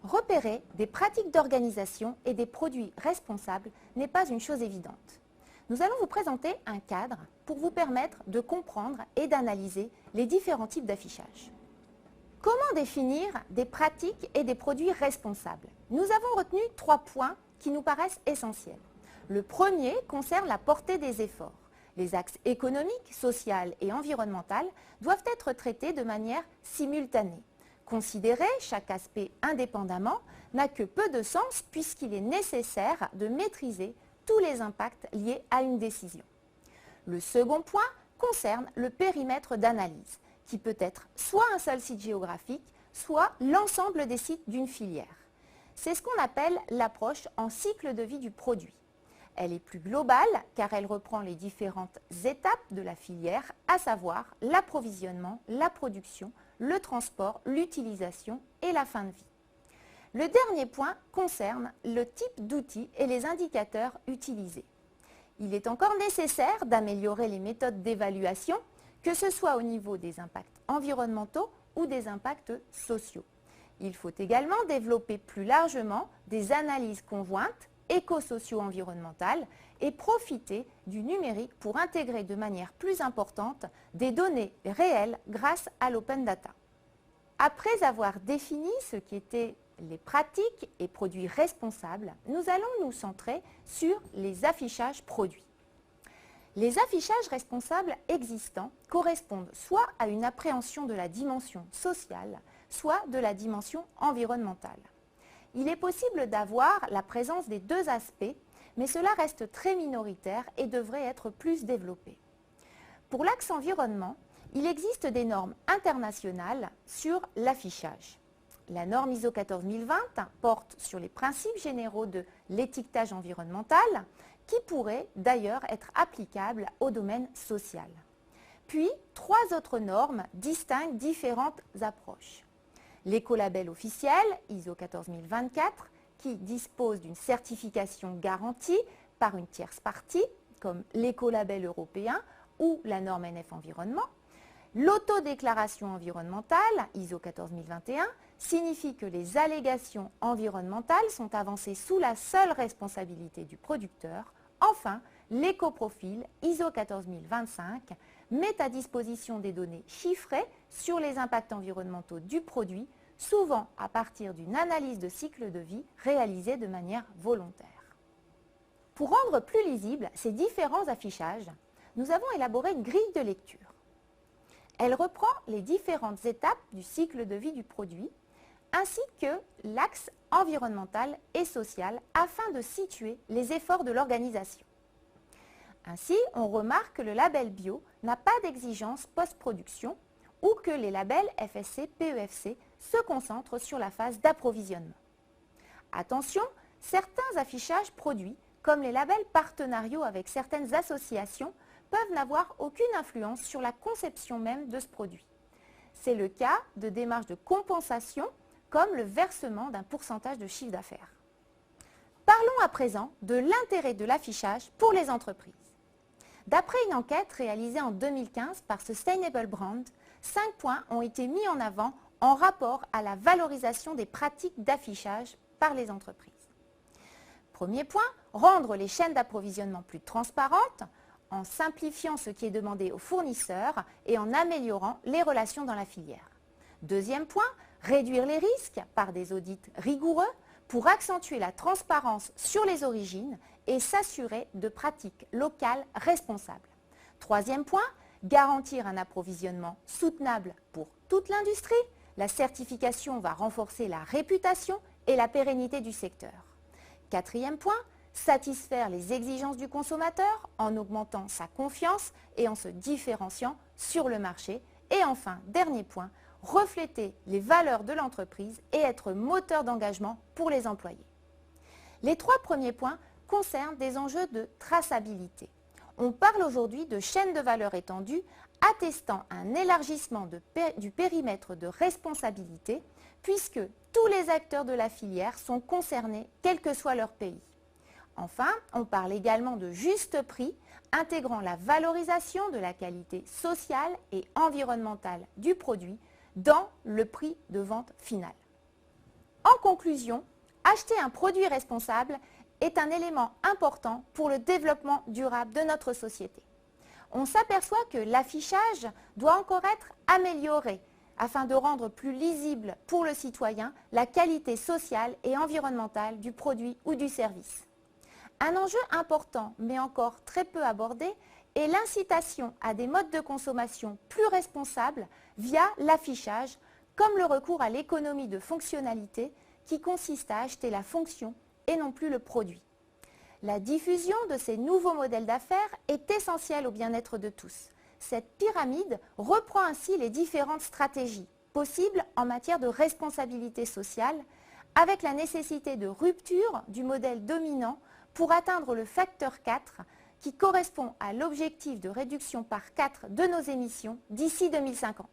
Repérer des pratiques d'organisation et des produits responsables n'est pas une chose évidente. Nous allons vous présenter un cadre pour vous permettre de comprendre et d'analyser les différents types d'affichage. Comment définir des pratiques et des produits responsables? Nous avons retenu 3 points qui nous paraissent essentiels. Le premier concerne la portée des efforts. Les axes économiques, social et environnemental doivent être traités de manière simultanée. Considérer chaque aspect indépendamment n'a que peu de sens puisqu'il est nécessaire de maîtriser tous les impacts liés à une décision. Le second point concerne le périmètre d'analyse, qui peut être soit un seul site géographique, soit l'ensemble des sites d'une filière. C'est ce qu'on appelle l'approche en cycle de vie du produit. Elle est plus globale car elle reprend les différentes étapes de la filière, à savoir l'approvisionnement, la production, le transport, l'utilisation et la fin de vie. Le dernier point concerne le type d'outils et les indicateurs utilisés. Il est encore nécessaire d'améliorer les méthodes d'évaluation, que ce soit au niveau des impacts environnementaux ou des impacts sociaux. Il faut également développer plus largement des analyses conjointes éco-socio-environnementales et profiter du numérique pour intégrer de manière plus importante des données réelles grâce à l'open data. Après avoir défini ce qu'étaient les pratiques et produits responsables, nous allons nous centrer sur les affichages produits. Les affichages responsables existants correspondent soit à une appréhension de la dimension sociale, soit de la dimension environnementale. Il est possible d'avoir la présence des deux aspects, mais cela reste très minoritaire et devrait être plus développé. Pour l'axe environnement, il existe des normes internationales sur l'affichage. La norme ISO 14020 porte sur les principes généraux de l'étiquetage environnemental, qui pourrait d'ailleurs être applicable au domaine social. Puis, 3 autres normes distinguent différentes approches. L'écolabel officiel, ISO 14024, qui dispose d'une certification garantie par une tierce partie, comme l'écolabel européen ou la norme NF Environnement. L'autodéclaration environnementale, ISO 14021, signifie que les allégations environnementales sont avancées sous la seule responsabilité du producteur. Enfin, l'écoprofil, ISO 14025, met à disposition des données chiffrées sur les impacts environnementaux du produit, souvent à partir d'une analyse de cycle de vie réalisée de manière volontaire. Pour rendre plus lisibles ces différents affichages, nous avons élaboré une grille de lecture. Elle reprend les différentes étapes du cycle de vie du produit, ainsi que l'axe environnemental et social afin de situer les efforts de l'organisation. Ainsi, on remarque que le label bio n'a pas d'exigence post-production ou que les labels FSC, PEFC se concentrent sur la phase d'approvisionnement. Attention, certains affichages produits, comme les labels partenariaux avec certaines associations, peuvent n'avoir aucune influence sur la conception même de ce produit. C'est le cas de démarches de compensation, comme le versement d'un pourcentage de chiffre d'affaires. Parlons à présent de l'intérêt de l'affichage pour les entreprises. D'après une enquête réalisée en 2015 par Sustainable Brand, 5 points ont été mis en avant en rapport à la valorisation des pratiques d'affichage par les entreprises. Premier point, rendre les chaînes d'approvisionnement plus transparentes en simplifiant ce qui est demandé aux fournisseurs et en améliorant les relations dans la filière. Deuxième point, réduire les risques par des audits rigoureux pour accentuer la transparence sur les origines et s'assurer de pratiques locales responsables. Troisième point, garantir un approvisionnement soutenable pour toute l'industrie. La certification va renforcer la réputation et la pérennité du secteur. Quatrième point, satisfaire les exigences du consommateur en augmentant sa confiance et en se différenciant sur le marché. Et enfin, dernier point, refléter les valeurs de l'entreprise et être moteur d'engagement pour les employés. Les 3 premiers points concernent des enjeux de traçabilité. On parle aujourd'hui de chaîne de valeur étendue attestant un élargissement du périmètre de responsabilité puisque tous les acteurs de la filière sont concernés quel que soit leur pays. Enfin, on parle également de juste prix, intégrant la valorisation de la qualité sociale et environnementale du produit dans le prix de vente final. En conclusion, acheter un produit responsable est un élément important pour le développement durable de notre société. On s'aperçoit que l'affichage doit encore être amélioré afin de rendre plus lisible pour le citoyen la qualité sociale et environnementale du produit ou du service. Un enjeu important, mais encore très peu abordé, est l'incitation à des modes de consommation plus responsables via l'affichage, comme le recours à l'économie de fonctionnalité qui consiste à acheter la fonction et non plus le produit. La diffusion de ces nouveaux modèles d'affaires est essentielle au bien-être de tous. Cette pyramide reprend ainsi les différentes stratégies possibles en matière de responsabilité sociale, avec la nécessité de rupture du modèle dominant pour atteindre le facteur 4 qui correspond à l'objectif de réduction par 4 de nos émissions d'ici 2050.